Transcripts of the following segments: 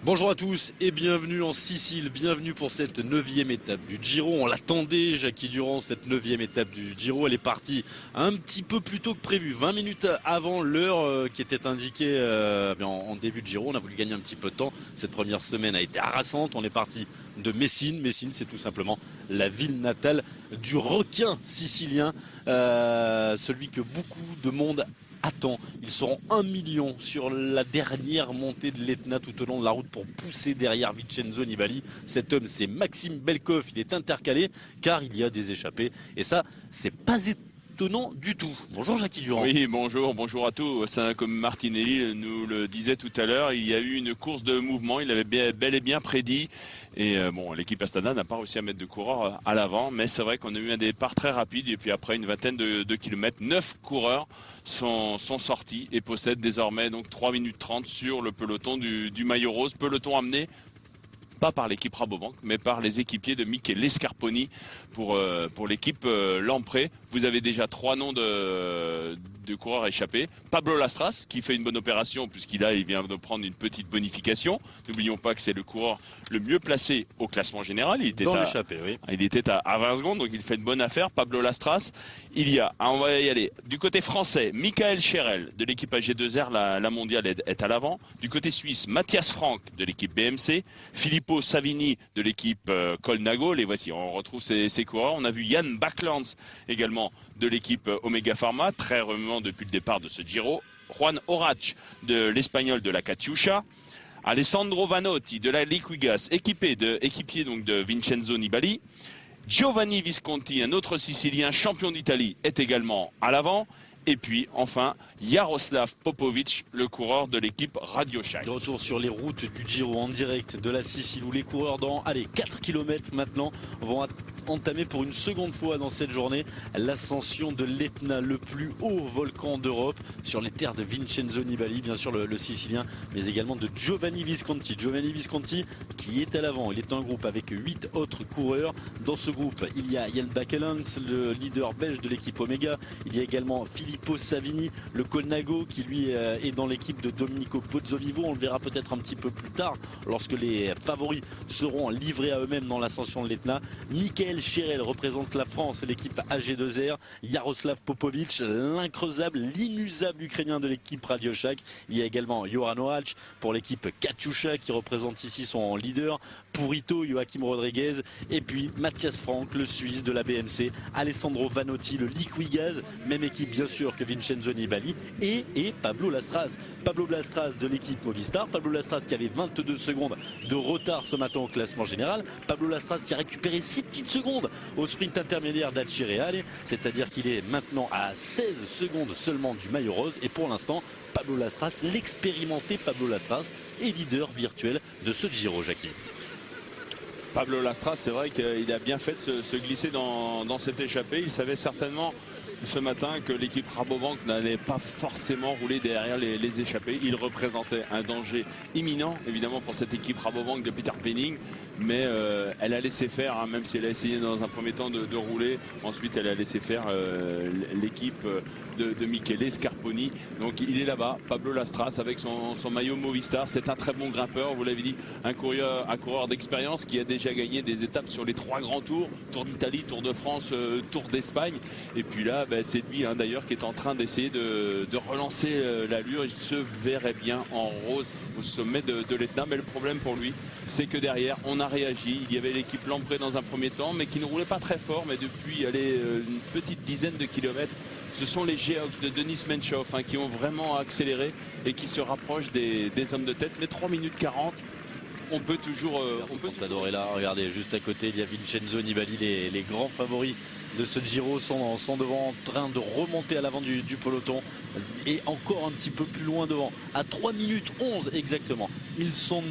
Bonjour à tous et bienvenue en Sicile, bienvenue pour cette 9e étape du Giro. On l'attendait, Jackie Durand, cette 9e étape du Giro. Elle est partie un petit peu plus tôt que prévu, 20 minutes avant l'heure qui était indiquée en début de Giro. On a voulu gagner un petit peu de temps. Cette première semaine a été harassante. On est parti de Messine. Messine, c'est tout simplement la ville natale du requin sicilien, celui que beaucoup de monde attend. Ils seront 1 million sur la dernière montée de l'Etna tout au long de la route pour pousser derrière Vincenzo Nibali. Cet homme, c'est Maxime Belkov. Il est intercalé car il y a des échappées. Et ça, c'est pas étonnant du tout. Bonjour Jackie Durand. Oui, bonjour à tous. Comme Martinelli nous le disait tout à l'heure, il y a eu une course de mouvement. Il avait bel et bien prédit. Et l'équipe Astana n'a pas réussi à mettre de coureurs à l'avant, mais c'est vrai qu'on a eu un départ très rapide et puis après une vingtaine de kilomètres, 9 coureurs sont sortis et possèdent désormais donc 3 minutes 30 sur le peloton du maillot rose, peloton amené pas par l'équipe Rabobank, mais par les équipiers de Michele Scarponi pour l'équipe Lamprey. Vous avez déjà 3 noms de coureurs échappés. Pablo Lastras, qui fait une bonne opération, puisqu'il vient de prendre une petite bonification. N'oublions pas que c'est le coureur le mieux placé au classement général. Il était à 20 secondes, donc il fait une bonne affaire. Pablo Lastras. On va y aller. Du côté français, Michael Cherel de l'équipe AG2R, la mondiale est à l'avant. Du côté suisse, Mathias Frank de l'équipe BMC. Filippo Savini de l'équipe Colnago. Les voici, on retrouve ces coureurs. On a vu Yann Backlands également de l'équipe Omega Pharma, très remuant depuis le départ de ce Giro. Juan Orach de l'Espagnol de la Catiucha. Alessandro Vanotti de la Liquigas, équipier donc de Vincenzo Nibali. Giovanni Visconti, un autre Sicilien champion d'Italie, est également à l'avant. Et puis enfin Jaroslav Popovic, le coureur de l'équipe RadioShack. De retour sur les routes du Giro en direct de la Sicile où les coureurs dans 4 km maintenant vont entamer pour une seconde fois dans cette journée l'ascension de l'Etna, le plus haut volcan d'Europe, sur les terres de Vincenzo Nibali, bien sûr le Sicilien, mais également de Giovanni Visconti. Giovanni Visconti qui est à l'avant, il est dans un groupe avec 8 autres coureurs. Dans ce groupe, il y a Yann Bakelans, le leader belge de l'équipe Omega. Il y a également Filippo Savini, le Colnago, qui lui est dans l'équipe de Domenico Pozzovivo. On le verra peut-être un petit peu plus tard lorsque les favoris seront livrés à eux-mêmes dans l'ascension de l'Etna. Michael Cherel représente la France et l'équipe AG2R. Jaroslav Popovic, l'increusable, l'inusable ukrainien de l'équipe RadioShack. Il y a également Johan Orach pour l'équipe Catiucha qui représente ici son leader. Purito, Joachim Rodriguez. Et puis Mathias Frank, le Suisse de la BMC. Alessandro Vanotti, le Liquigas. Même équipe bien sûr que Vincenzo Nibali. Et Pablo Lastras. Pablo Lastras de l'équipe Movistar. Pablo Lastras qui avait 22 secondes de retard ce matin au classement général. Pablo Lastras qui a récupéré 6 petites secondes au sprint intermédiaire d'Acireale. C'est-à-dire qu'il est maintenant à 16 secondes seulement du maillot rose. Et pour l'instant, Pablo Lastras, l'expérimenté Pablo Lastras, est leader virtuel de ce Giro, Jackie. Pablo Lastras, c'est vrai qu'il a bien fait de se glisser dans cette échappée. Il savait certainement ce matin que l'équipe Rabobank n'allait pas forcément rouler derrière les échappées. Il représentait un danger imminent évidemment pour cette équipe Rabobank de Peter Penning, mais elle a laissé faire, même si elle a essayé dans un premier temps de rouler. Ensuite elle a laissé faire l'équipe de Michele Scarponi. Donc il est là-bas, Pablo Lastras avec son maillot Movistar. C'est un très bon grimpeur, vous l'avez dit, un coureur d'expérience qui a déjà gagné des étapes sur les 3 grands tours, Tour d'Italie, Tour de France, Tour d'Espagne. Et puis là c'est lui d'ailleurs qui est en train d'essayer de relancer l'allure. Il se verrait bien en rose au sommet de l'Etna, mais le problème pour lui, c'est que derrière on a réagi. Il y avait l'équipe Lamprey dans un premier temps, mais qui ne roulait pas très fort, mais depuis une petite dizaine de kilomètres, ce sont les Geox de Denis Menchov qui ont vraiment accéléré et qui se rapprochent des hommes de tête. Mais 3 minutes 40, on peut toujours... Contador est là, regardez, juste à côté, il y a Vincenzo Nibali, les grands favoris de ce Giro sont devant, en train de remonter à l'avant du peloton et encore un petit peu plus loin devant, à 3 minutes 11 exactement. Ils sont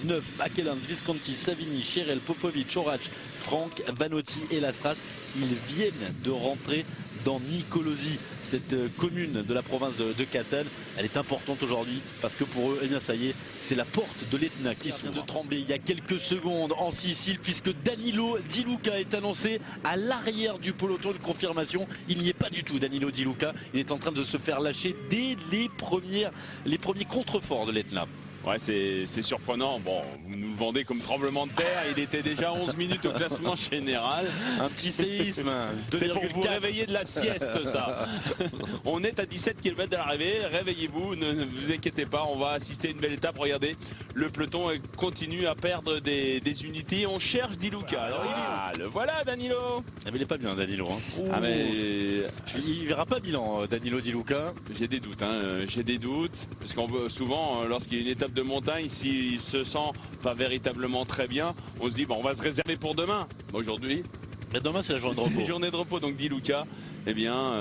9, Bakelans, Visconti, Savini, Cherel, Popovic, Orach, Frank, Vanotti et Lastras. Ils viennent de rentrer dans Nicolosi, cette commune de la province de Catane. Elle est importante aujourd'hui parce que pour eux, ça y est, c'est la porte de l'Etna qui s'ouvre. De trembler il y a quelques secondes en Sicile puisque Danilo Di Luca est annoncé à l'arrière du peloton. Une confirmation, il n'y est pas du tout, Danilo Di Luca. Il est en train de se faire lâcher dès les premiers contreforts de l'Etna. Ouais, c'est surprenant. Bon, vous nous le vendez comme tremblement de terre. Il était déjà 11 minutes au classement général. Un petit séisme. C'est pour vous réveiller de la sieste, ça. On est à 17 km de l'arrivée. Réveillez-vous, ne vous inquiétez pas. On va assister à une belle étape. Regardez, le peloton continue à perdre des unités. On cherche Di Luca. Alors, le voilà, Danilo. Ah, mais il est pas bien, Danilo. Hein. Ah, mais... Il verra pas bilan, Danilo Di Luca. J'ai des doutes, j'ai des doutes. Parce qu'on veut souvent, lorsqu'il y a une étape de montagne, s'il se sent pas véritablement très bien, on se dit, bon, on va se réserver pour demain. Aujourd'hui, mais demain, c'est la journée de repos. C'est la journée de repos, donc Di Luca, eh bien,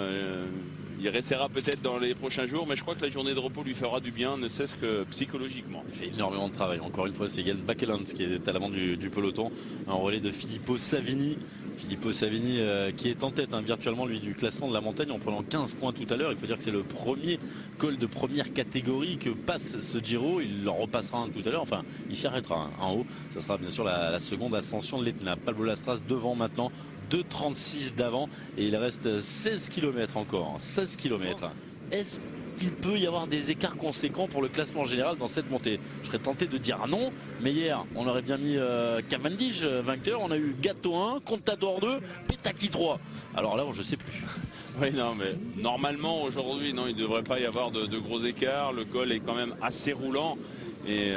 il restera peut-être dans les prochains jours, mais je crois que la journée de repos lui fera du bien, ne serait-ce que psychologiquement. Il fait énormément de travail. Encore une fois, c'est Jan Bakelans qui est à l'avant du peloton. Un relais de Filippo Savini. Filippo Savini qui est en tête virtuellement lui du classement de la montagne en prenant 15 points tout à l'heure. Il faut dire que c'est le premier col de première catégorie que passe ce Giro. Il en repassera un tout à l'heure. Enfin, il s'y arrêtera en haut. Ça sera bien sûr la seconde ascension de l'Etna. Pablo Lastras devant maintenant. 2,36 d'avant et il reste 16 km encore. 16 km. Est-ce qu'il peut y avoir des écarts conséquents pour le classement général dans cette montée? Je serais tenté de dire non, mais hier on aurait bien mis Cavendish vainqueur, on a eu Gatto 1, Contador 2, Petacchi 3. Alors là je sais plus. Oui, non, mais normalement aujourd'hui non, il ne devrait pas y avoir de gros écarts. Le col est quand même assez roulant. Et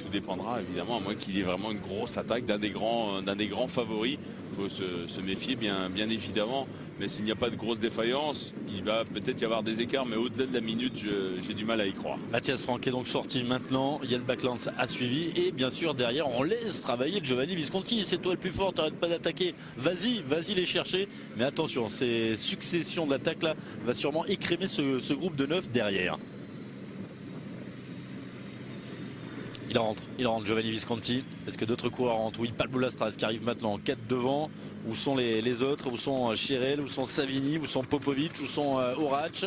tout dépendra évidemment, à moins qu'il y ait vraiment une grosse attaque d'un des grands favoris. Il faut se méfier bien évidemment. Mais s'il n'y a pas de grosse défaillance, il va peut-être y avoir des écarts. Mais au-delà de la minute, j'ai du mal à y croire. Mathias Franck est donc sorti maintenant. Jan Bakelans a suivi. Et bien sûr, derrière, on laisse travailler Giovanni Visconti. C'est toi le plus fort, t'arrêtes pas d'attaquer. Vas-y les chercher. Mais attention, ces successions d'attaques là va sûrement écrémer ce groupe de 9 derrière. Il rentre Giovanni Visconti. Est-ce que d'autres coureurs rentrent? Oui, Pablo Lastras qui arrive maintenant en 4 devant. Où sont les autres? Où sont Cherel? Où sont Savini? Où sont Popovic? Où sont Orac?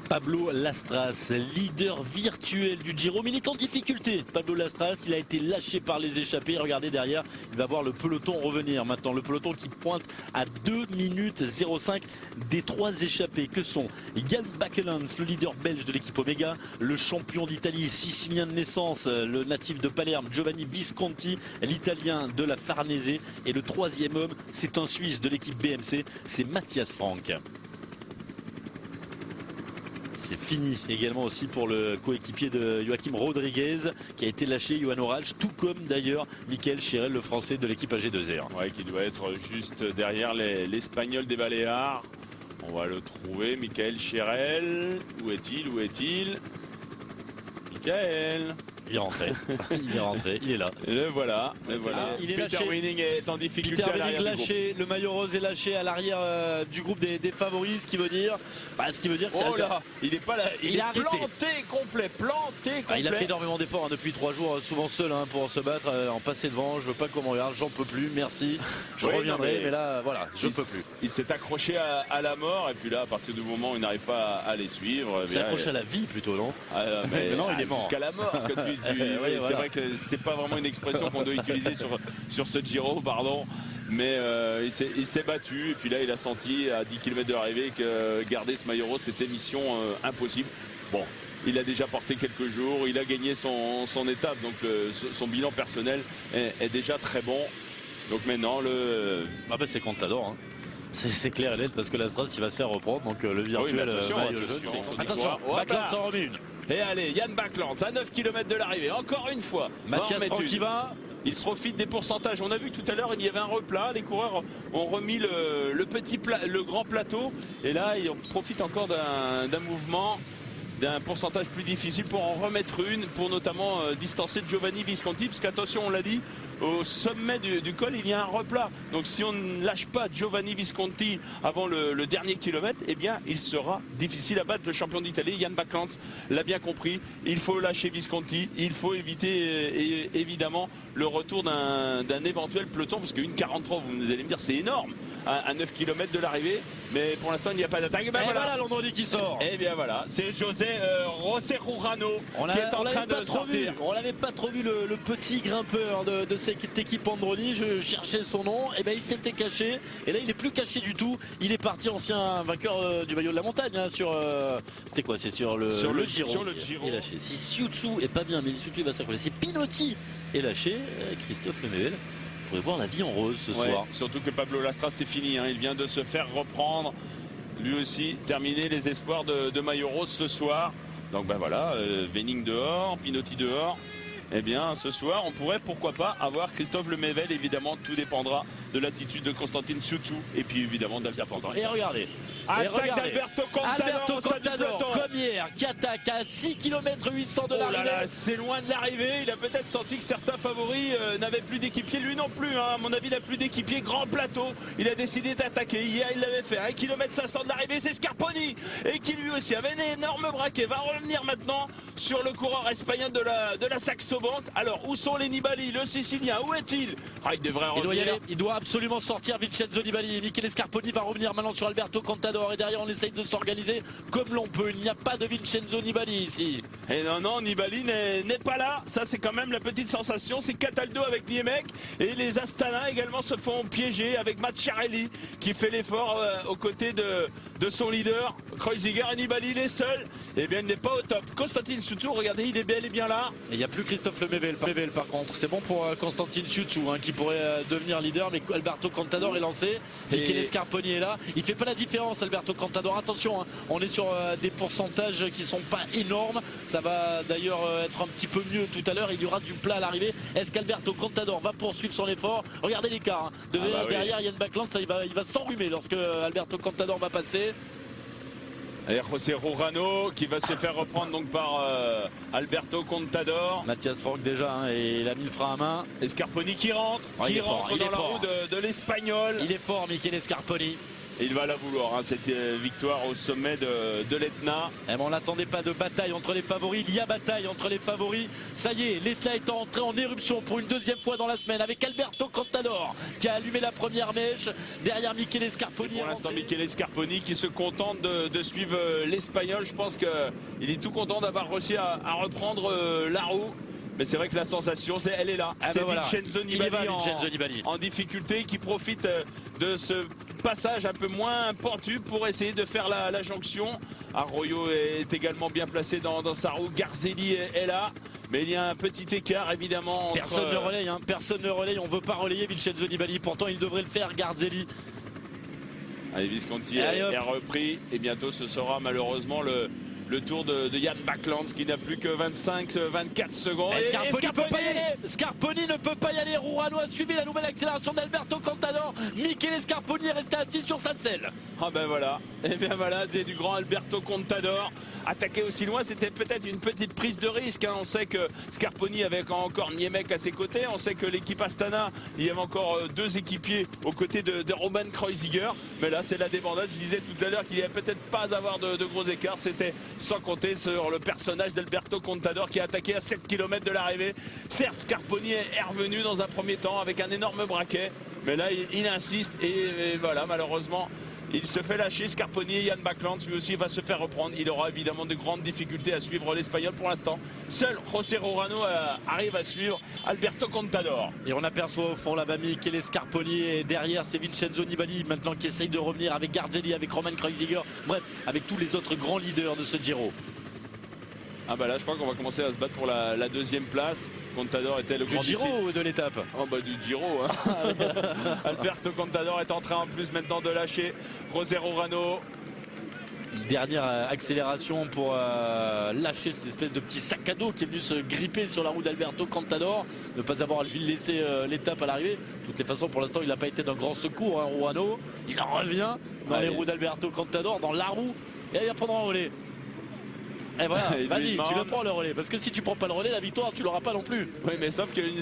Pablo Lastras, leader virtuel du Giro, mais il est en difficulté. Pablo Lastras, il a été lâché par les échappés. Regardez derrière, il va voir le peloton revenir maintenant. Le peloton qui pointe à 2 minutes 05 des 3 échappés que sont Jan Bakelans, le leader belge de l'équipe Omega, le champion d'Italie, sicilien de naissance, le natif de Palerme, Giovanni Visconti, l'italien de la Farnese, et le 3e homme, c'est un Suisse de l'équipe BMC, c'est Mathias Franck. C'est fini également aussi pour le coéquipier de Joachim Rodriguez qui a été lâché, Johan Oralch, tout comme d'ailleurs Michael Cherel, le français de l'équipe AG2R. Ouais, qui doit être juste derrière l'Espagnol des Baléares. On va le trouver, Michael Cherel. Où est-il Michael. Il est rentré, il est là. Le voilà, Il est Peter lâché. Weening est en difficulté. Peter Weening lâché, le maillot rose est lâché à l'arrière du groupe des favoris, ce qui veut dire que oh là, il est pas là, il est planté complet. Il a fait énormément d'efforts depuis 3 jours, souvent seul pour se battre, en passer devant. Je veux pas qu'on me regarde, j'en peux plus, merci. Je reviendrai, mais là voilà, je peux plus. Il s'est accroché à la mort et puis là, à partir du moment où il n'arrive pas à les suivre, il s'est accroché à la vie plutôt, non? Mais non, il est mort jusqu'à la mort. C'est vrai que c'est pas vraiment une expression qu'on doit utiliser sur ce Giro, pardon. Mais il s'est battu et puis là il a senti à 10 km de l'arrivée que garder ce maillot rose c'était mission impossible. Bon, il a déjà porté quelques jours, il a gagné son étape, donc son bilan personnel est déjà très bon. Donc maintenant c'est Contador. C'est clair et net parce que l'Astras il va se faire reprendre, donc le virtuel maillot jaune. Attention, Bakelans s'en remet une. Et allez, Jan Bakelans à 9 km de l'arrivée, encore une fois. Mathias Franck qui va. Il se profite des pourcentages. On a vu tout à l'heure, il y avait un replat. Les coureurs ont remis le grand plateau. Et là, ils profitent encore d'un mouvement, d'un pourcentage plus difficile pour en remettre une, pour notamment distancer Giovanni Visconti. Parce qu'attention, on l'a dit, au sommet du col, il y a un replat. Donc si on ne lâche pas Giovanni Visconti avant le dernier kilomètre, eh bien, il sera difficile à battre. Le champion d'Italie, Jan Bakelans, l'a bien compris. Il faut lâcher Visconti. Il faut éviter évidemment le retour d'un éventuel peloton. Parce qu'une 43, vous allez me dire, c'est énorme. À 9 km de l'arrivée, mais pour l'instant il n'y a pas d'attaque. Ben voilà Landroni qui sort. Et bien voilà, c'est José Roserurano qui est en train de sortir. On l'avait pas trop vu le petit grimpeur de cette équipe Androni, je cherchais son nom, et ben il s'était caché, et là il est plus caché du tout. Il est parti ancien vainqueur du maillot de la montagne hein, sur c'était quoi, c'est sur le Giro. Sur le Giro. Il est lâché. Si Sioutsou est pas bien, mais Sioutsou il va s'accrocher. Si Pinotti est lâché, Christophe Lemebel pourrait voir la vie en rose ce soir. Surtout que Pablo Lastra c'est fini, hein. Il vient de se faire reprendre. Lui aussi terminer les espoirs de maillot rose ce soir. Donc ben voilà, Wenning dehors, Pinotti dehors. Eh bien ce soir on pourrait pourquoi pas avoir Christophe Lemebel. Évidemment tout dépendra de l'attitude de Constantine Sioutsou et puis évidemment d'Albert Fantin. Et regardez, attaque d'Alberto Contador, comme hier, qui attaque à 6 km 800 de l'arrivée. C'est loin de l'arrivée. Il a peut-être senti que certains favoris n'avaient plus d'équipier. Lui non plus, hein. À mon avis, il n'a plus d'équipier. Grand plateau. Il a décidé d'attaquer. Hier, il l'avait fait. 1 km 500 de l'arrivée, c'est Scarponi. Et qui lui aussi avait un énorme braquet. Va revenir maintenant sur le coureur espagnol de la Saxo Bank. Alors, où sont les Nibali, le Sicilien? Où est-il? Il devrait revenir. Il doit absolument sortir Vincenzo Nibali. Michele Scarponi va revenir maintenant sur Alberto Contador. Et derrière, on essaye de s'organiser comme l'on peut. Il n'y a pas de Vincenzo Nibali ici. Et non, Nibali n'est pas là. Ça, c'est quand même la petite sensation. C'est Cataldo avec Niemek. Et les Astana également se font piéger avec Macchiarelli qui fait l'effort aux côtés de son leader, Kreuziger. Et Nibali, il est seul. Eh bien, il n'est pas au top. Constantine Sioutsou, regardez, il est bel et bien là. Et il n'y a plus Christophe Lemebel par contre. C'est bon pour Constantine Sioutsou hein, qui pourrait devenir leader. Mais Alberto Contador est lancé. Et Michele Scarponi est là. Il fait pas la différence, Alberto Contador. Attention, hein, on est sur des pourcentages qui sont pas énormes. Ça va d'ailleurs être un petit peu mieux tout à l'heure. Il y aura du plat à l'arrivée. Est-ce qu'Alberto Contador va poursuivre son effort? Regardez l'écart. Hein. Derrière Yann Backland, il va s'enrhumer lorsque Alberto Contador va passer. Et José Rurano qui va se faire reprendre donc par Alberto Contador. Mathias Franck déjà hein, et il a mis le frein à main. Et Scarponi qui rentre dans la roue de l'Espagnol. Il est fort Michele Scarponi. Et il va la vouloir hein, cette victoire au sommet de l'Etna. On n'attendait pas de bataille entre les favoris. Il y a bataille entre les favoris. Ça y est, l'Etna est entré en éruption pour une deuxième fois dans la semaine avec Alberto Contador qui a allumé la première mèche. Derrière Michele Scarponi. Pour l'instant Michele Scarponi qui se contente de suivre l'Espagnol. Je pense qu'il est tout content d'avoir réussi à reprendre la roue. Mais c'est vrai que la sensation, elle est là. C'est Vincenzo Nibali en difficulté qui profite de ce passage un peu moins pentu pour essayer de faire la jonction. Arroyo est également bien placé dans sa roue. Garzelli est là. Mais il y a un petit écart évidemment. Personne ne relaye, hein. Personne ne relaye. On ne veut pas relayer Vincenzo Nibali. Pourtant, il devrait le faire, Garzelli. Allez, Visconti est repris. Et bientôt, ce sera malheureusement le tour de Yann Backland qui n'a plus que 25-24 secondes. Scarponi ne peut pas y aller. Rurano a suivi la nouvelle accélération d'Alberto Contador. Michele Scarponi est resté assis sur sa selle. Ah ben voilà. Et bien voilà, c'est du grand Alberto Contador. Attaquer aussi loin, c'était peut-être une petite prise de risque. Hein. On sait que Scarponi avait encore Niemek à ses côtés. On sait que l'équipe Astana, il y avait encore deux équipiers aux côtés de Roman Kreuziger. Mais là, c'est la débandade. Je disais tout à l'heure qu'il n'y avait peut-être pas à avoir de gros écarts. C'était sans compter sur le personnage d'Alberto Contador qui a attaqué à 7 km de l'arrivée. Certes, Scarponi est revenu dans un premier temps avec un énorme braquet. Mais là, il insiste et voilà, malheureusement, il se fait lâcher. Scarponi et Yann Backland, lui aussi, va se faire reprendre. Il aura évidemment de grandes difficultés à suivre l'Espagnol pour l'instant. Seul José Rurano arrive à suivre Alberto Contador. Et on aperçoit au fond là-bas Michele Scarponi et derrière c'est Vincenzo Nibali maintenant qui essaye de revenir avec Garzelli, avec Roman Kreuziger, bref, avec tous les autres grands leaders de ce Giro. Ah bah là je crois qu'on va commencer à se battre pour la deuxième place. Contador était le grand du Giro ou de l'étape? Oh bah du Giro hein. Alberto Contador est en train en plus maintenant de lâcher José Rurano. Une dernière accélération pour lâcher cette espèce de petit sac à dos qui est venu se gripper sur la roue d'Alberto Contador, ne pas avoir à lui laisser l'étape à l'arrivée. De toutes les façons, pour l'instant, il n'a pas été d'un grand secours, hein, Rurano. Il en revient dans les roues d'Alberto Contador, dans la roue, et il va prendre un relais. Et voilà, vas-y, tu le prends le relais. Parce que si tu prends pas le relais, la victoire, tu l'auras pas non plus. Oui, mais sauf qu'il ne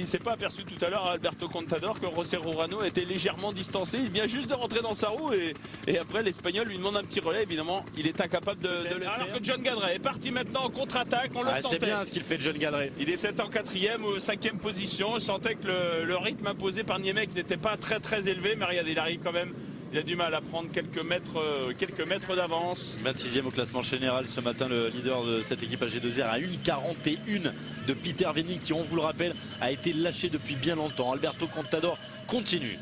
s'est pas aperçu tout à l'heure à Alberto Contador que José Rurano était légèrement distancé. Il vient juste de rentrer dans sa roue et après l'Espagnol lui demande un petit relais. Évidemment, il est incapable de le faire. Alors que John Gadret est parti maintenant en contre-attaque. On le sentait. C'est bien ce qu'il fait, John Gadret. Il est en 4e ou 5e position. On sentait que le rythme imposé par Niemek n'était pas très élevé. Mais regardez, il arrive quand même il a du mal à prendre quelques mètres d'avance. 26e au classement général ce matin, le leader de cette équipe AG2R à 1,41 de Peter Venning qui, on vous le rappelle, a été lâché depuis bien longtemps. Alberto Contador continue.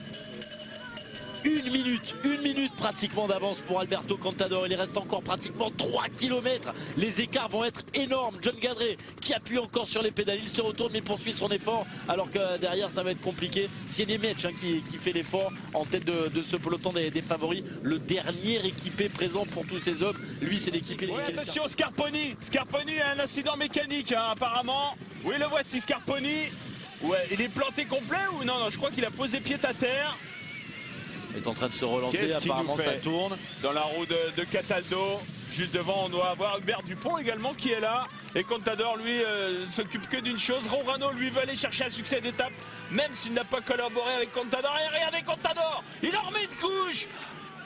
Une minute pratiquement d'avance pour Alberto Contador. Il reste encore pratiquement 3 km. Les écarts vont être énormes. John Gadret qui appuie encore sur les pédales. Il se retourne mais poursuit son effort. Alors que derrière ça va être compliqué. C'est Nemec qui fait l'effort en tête de ce peloton des favoris. Le dernier équipé présent pour tous ces hommes. Lui c'est l'équipé. Oui, attention Scarponi. Scarponi a un incident mécanique apparemment. Oui, le voici Scarponi. Ouais, il est planté complet ou non, je crois qu'il a posé pied à terre. Est en train de se relancer, apparemment ça tourne. Dans la roue de Cataldo, juste devant on doit avoir Hubert Dupont également qui est là. Et Contador lui ne s'occupe que d'une chose, Rorano lui veut aller chercher un succès d'étape, même s'il n'a pas collaboré avec Contador. Et regardez Contador, il en remet une couche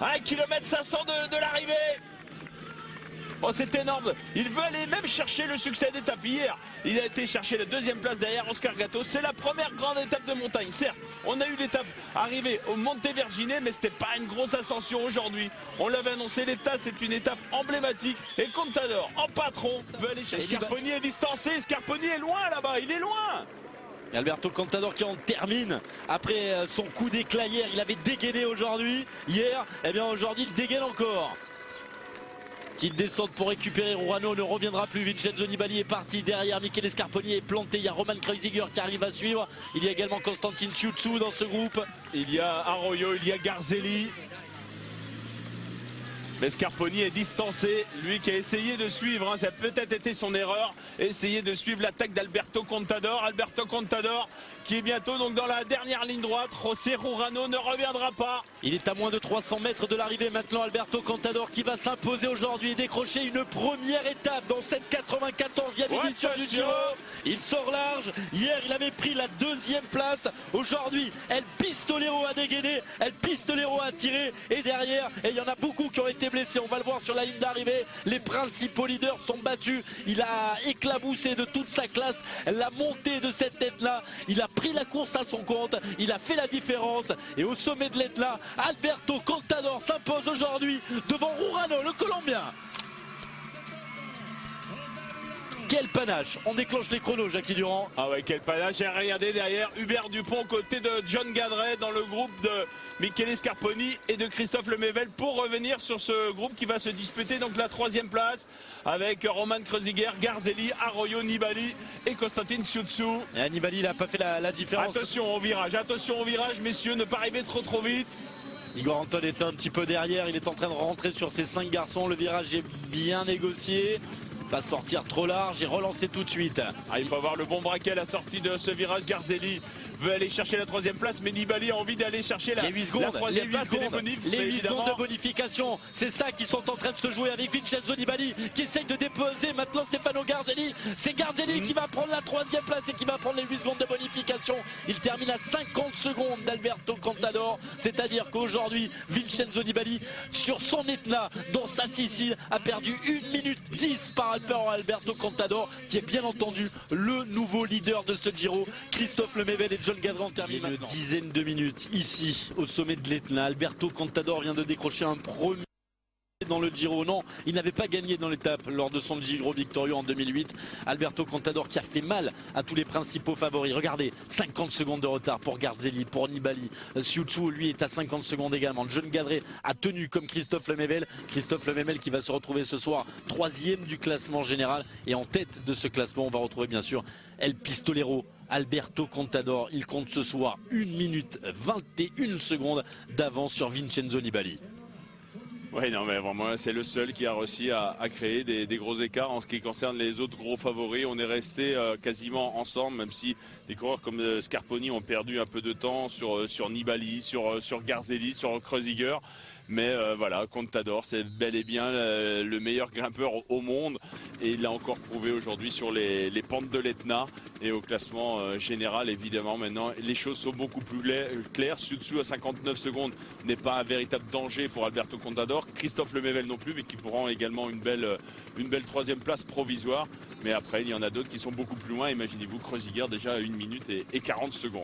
à 1,5 km de l'arrivée. Oh, c'est énorme, il veut aller même chercher le succès d'étape. Hier, il a été chercher la 2e place derrière Oscar Gatto. C'est la première grande étape de montagne. Certes, on a eu l'étape arrivée au Montevergine, mais c'était pas une grosse ascension aujourd'hui. On l'avait annoncé, l'étape c'est une étape emblématique. Et Contador, en patron, veut aller chercher. Scarponi est distancé, Scarponi est loin là-bas, il est loin. Alberto Contador qui en termine après son coup d'éclat hier. Il avait dégainé aujourd'hui. Hier, eh bien aujourd'hui il dégaine encore. Petite descente pour récupérer Rorano, ne reviendra plus. Vincenzo Nibali est parti derrière. Michele Scarponi est planté. Il y a Roman Kreuziger qui arrive à suivre. Il y a également Constantin Ciuciu dans ce groupe. Il y a Arroyo, il y a Garzelli. Mais Scarponi est distancé, lui qui a essayé de suivre, ça a peut-être été son erreur, essayer de suivre l'attaque d'Alberto Contador. Alberto Contador qui est bientôt donc dans la dernière ligne droite. José Rorano ne reviendra pas. Il est à moins de 300 mètres de l'arrivée maintenant. Alberto Contador qui va s'imposer aujourd'hui et décrocher une première étape dans cette 94e édition du Giro. Il sort large. Hier, il avait pris la 2e place. Aujourd'hui, El Pistolero a dégainé. El Pistolero a tiré. Et derrière, il y en a beaucoup qui ont été blessés. On va le voir sur la ligne d'arrivée. Les principaux leaders sont battus. Il a éclaboussé de toute sa classe la montée de cette tête-là. Il a pris la course à son compte. Il a fait la différence. Et au sommet de l'Etna, Alberto Contador s'impose aujourd'hui devant Rorano, le Colombien. Quel panache. On déclenche les chronos, Jackie Durand. Ah ouais, quel panache. Et regardez derrière Hubert Dupont côté de John Gadret dans le groupe de Michele Scarponi et de Christophe Lemaivel pour revenir sur ce groupe qui va se disputer donc la 3e place avec Roman Kreuziger, Garzelli, Arroyo, Nibali et Constantin Ciuciu. Et Nibali il n'a pas fait la différence. Attention au virage, messieurs, ne pas arriver trop vite. Igor Anton est un petit peu derrière, il est en train de rentrer sur ses 5 garçons. Le virage est bien négocié. Pas sortir trop large et relancer tout de suite. Il faut avoir le bon braquet à la sortie de ce virage. Garzelli veut aller chercher la 3e place, mais Nibali a envie d'aller chercher la 3e place. Les 8 secondes de bonification, c'est ça qui sont en train de se jouer avec Vincenzo Nibali qui essaye de déposer maintenant Stefano Garzelli. C'est Garzelli qui va prendre la 3e place et qui va prendre les 8 secondes de bonification. Il termine à 50 secondes d'Alberto Contador, c'est-à-dire qu'aujourd'hui Vincenzo Nibali sur son Etna dans sa Sicile a perdu 1 minute 10 par rapport à Alberto Contador qui est bien entendu le nouveau leader de ce Giro. Christophe Lemaivel et John Gadret en terminent une dizaine de minutes ici au sommet de l'Etna. Alberto Contador vient de décrocher un premier dans le Giro. Non, il n'avait pas gagné dans l'étape lors de son Giro victorieux en 2008. Alberto Contador qui a fait mal à tous les principaux favoris. Regardez, 50 secondes de retard pour Garzelli, pour Nibali. Ciuciu lui est à 50 secondes également. John Gadret a tenu comme Christophe Lemaivel. Christophe Lemaivel qui va se retrouver ce soir 3e du classement général. Et en tête de ce classement, on va retrouver bien sûr El Pistolero, Alberto Contador. Il compte ce soir 1 minute 21 secondes d'avance sur Vincenzo Nibali. Oui, non, mais vraiment, c'est le seul qui a réussi à créer des gros écarts. En ce qui concerne les autres gros favoris, on est resté quasiment ensemble, même si des coureurs comme Scarponi ont perdu un peu de temps sur Nibali, sur Garzelli, sur Kreuziger. Mais voilà, Contador, c'est bel et bien le meilleur grimpeur au monde. Et il l'a encore prouvé aujourd'hui sur les pentes de l'Etna. Et au classement général, évidemment, maintenant, les choses sont beaucoup plus claires. Ciuciu à 59 secondes n'est pas un véritable danger pour Alberto Contador. Christophe Lemaivel non plus, mais qui prend également une belle 3e place provisoire. Mais après, il y en a d'autres qui sont beaucoup plus loin. Imaginez-vous, Kreuziger déjà à 1 minute et 40 secondes.